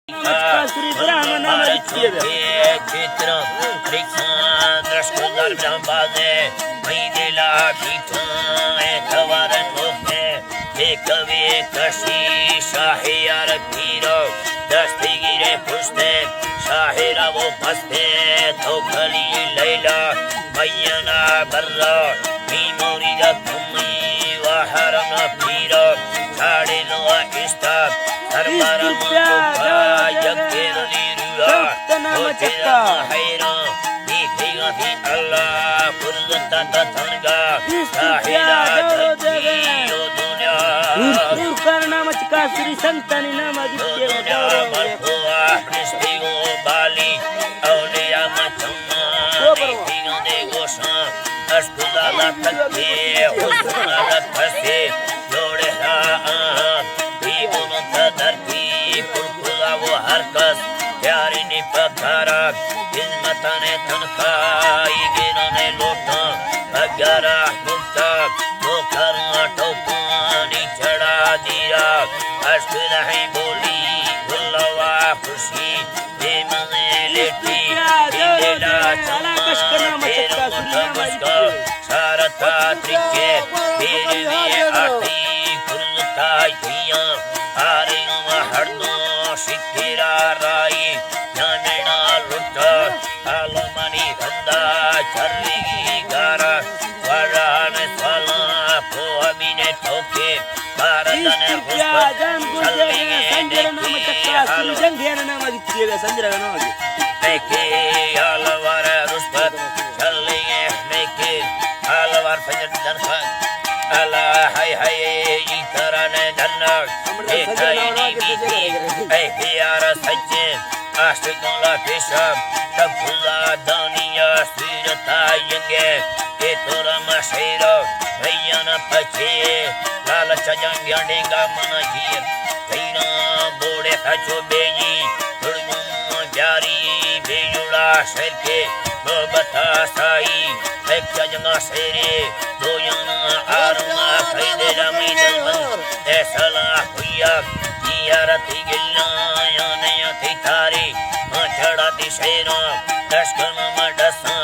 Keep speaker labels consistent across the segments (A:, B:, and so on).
A: श्री ब्राह्मण चित्र दृष्टुदर ब्रह्मपादे मैदिला पीठाए थवारन मुखे एकवे कशी शाहियार पीरो दस्ती गिरे पुष्टे शाहिरा वो मस्ते थोखली लैला मैयना बर्रा मीमोरी रखमी वहरम पीरो साड़े लो इष्टा सरबरम कुफा यज्ञेर लीरुआ होचेरा हैरा मीठेगा भी अल्लाह फुर्जता तथनगा साहिरा धज्जियो दुनिया
B: करना मचका श्री संतानी नाम
A: दुनिया मरफुआ निस्तिगो बाली औलिया मचम्मा मीठेगा दे गोशा अश्कुदाला तक्के हुस्ना रखसे जोड़े हाँ धरती कुलकुला वो हरकस प्यारी ने पखारा हिजमता ने तनखाई गिरा ने लोटा अग्यारा मुक्ता ठोकरा ठोकानी चढ़ा दिया अश्क नहीं बोली भुलवा खुशी बेमने लेटी दिलेला चम्मा तेरा मुठमस्का सारता त्रिके तेरे में आती कुलता हिया आरे हरदो शिखिरा राई ज्ञानेना लुट्टा आलमनी गंदा चर्विगी गारा वरान स्वाला पो अमीने ठोके भारतने मेके आलवार रुस्पत चलेंगे मेके आलवार फजर दरखत अला हाय हाय इतराने धन्नक एकाईनी बीती एहियारा सच्चे आशिकोला पेशब तबुला दानिया स्वीरता यंगे ए तोरा मशेरो भैयाना पचे लालच जंग्यांडेगा मनाजीर भैना बोड़े सचो बेजी तुड़गुम जारी बेजुड़ा शेर के बता साई एक जंगा शेरे दो याना आरुमा खैदे रमी दलबन ऐसला हुआ यारती गिल्ला याने यति थारी चढ़ा दिशेरा दशकन मडसा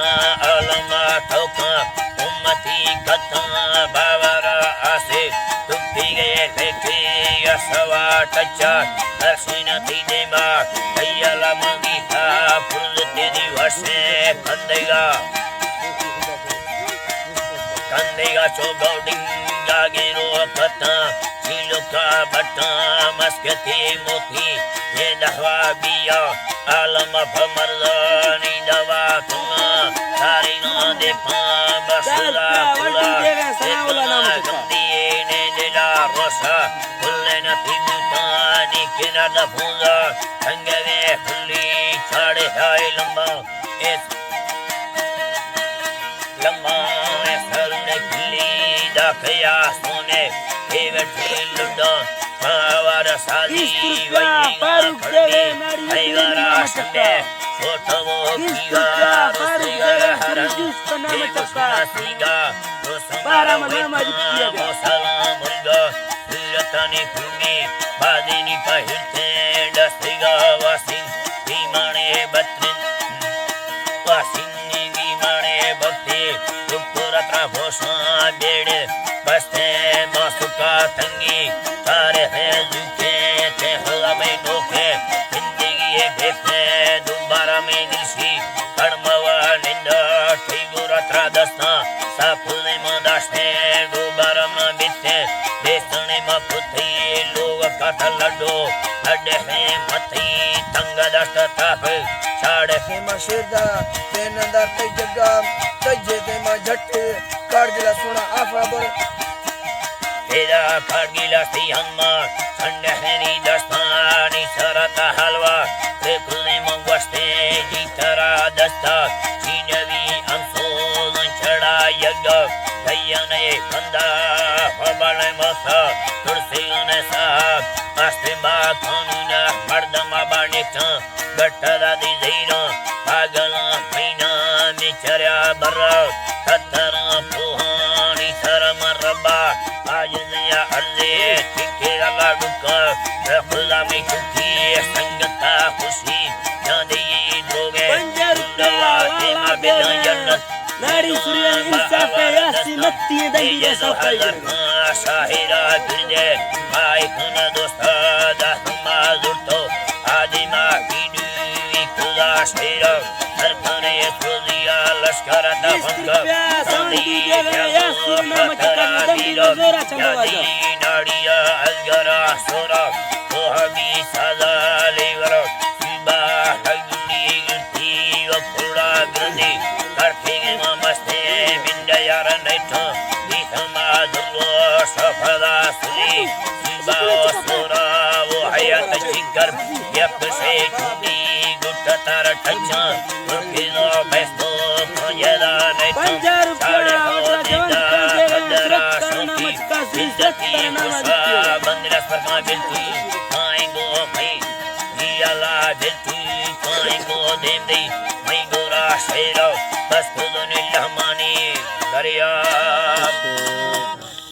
A: अलमा ठोका उम्मती कथा बावरा आसे तुप्पी गए लेके यसवा टच्चा दर्शनती देमा भैयाला मंगी था फुल तेरी वर्षे कंदेगा चौगौडिंगा गिरो पता सिलुका बटा मस्कती मोती ये दहवा बिया आलम भमरदानी दवा तुना सारी ना देखा बसला पुला गंदी ने दिला रोसा फुल्ले न पिमुतानी किना दफूंगा संगवे फुल्ली छाड़े हाय लंबा खया सोने फेवटे लुडा मावार सादी वही खड़े हैवारा संडे छोटो वो कीगा रोसेगर हरन देवस्ना सीगा रोसंगा वेता मोसला मुर्गा फिरतानी भूमि बादिनी पहिरते डस्तिगा वासिंग दीमाने बत्रिन वासिंग दीमाने भक्ति तुपुरत्रा भोषा बेड़े बस्ते मासुका तंगी तारे हैं झुके ते हुआ में नोखे जिंदगी ये बेटे दोबारा में दिलसी कर्मवा निंदा ठिगुरा त्रादस्ता साफुले मदास्ते दोबारा में बिते बेसने में पुथी लोग काटा लड्डो लड्डे हैं मथी तंग दस्त ताप साड़े हैं मशीरदा पेनदार ते जग्गा तजे ते मा झट काड़गिला सोना आफा बर तेरा काड़गिला सी हम्मा संडहनी दस्तानी सरता हलवा ते खुले मंगवस्ते जीतरा दस्ता चीनवी अंसोल चढ़ा यज्ञ भैयाने बंदा हबले मसा तुलसी ने साहब आस्ते बा कानूना मर्दमा बानिता गट्टरा दी जीना पागला महीना में चर्या बर्रा कतरा पुहानी सरम रब्बा आज नया अर्जे ठिके लाडुका खुला में कुकी संगता खुशी चांदी दोगे
B: पंजर लाला बेगम नारी सूर्य इंसाफ यासी मत्ती दंडी सफाई
A: शाहिरा बिरदे भाई खुन दोस्ता दाहमा जुर्तो आदिमा वीडू इकुला शेरा सरपने सुलिया लश्कर दफंग संदी यासी नमक दंडी जोरा चंगवाजा नाड़िया अलगरा सोरा कोहबी सादा लेवरा सिबा हगुनी इर्ती वपुरा ग्रंदी करफिग मस्ते बिंदा यार नैठो दिखमा दुलो सफदा सुली सिबा सोरा वो हयात जिगर यप से चुनी गुट तार ठच्चा उनकिलो बेस्तो पंजदा नैठो
B: पंजर
A: साड़े हो दिदा कदरा शोकी इज्जती कुसा बंदिरस पर का बिल्ती आएंगो भाई जियाला बिल्ती आएंगो देंदी मैं गोरा शेरो बस खुद ने लहमानी दरिया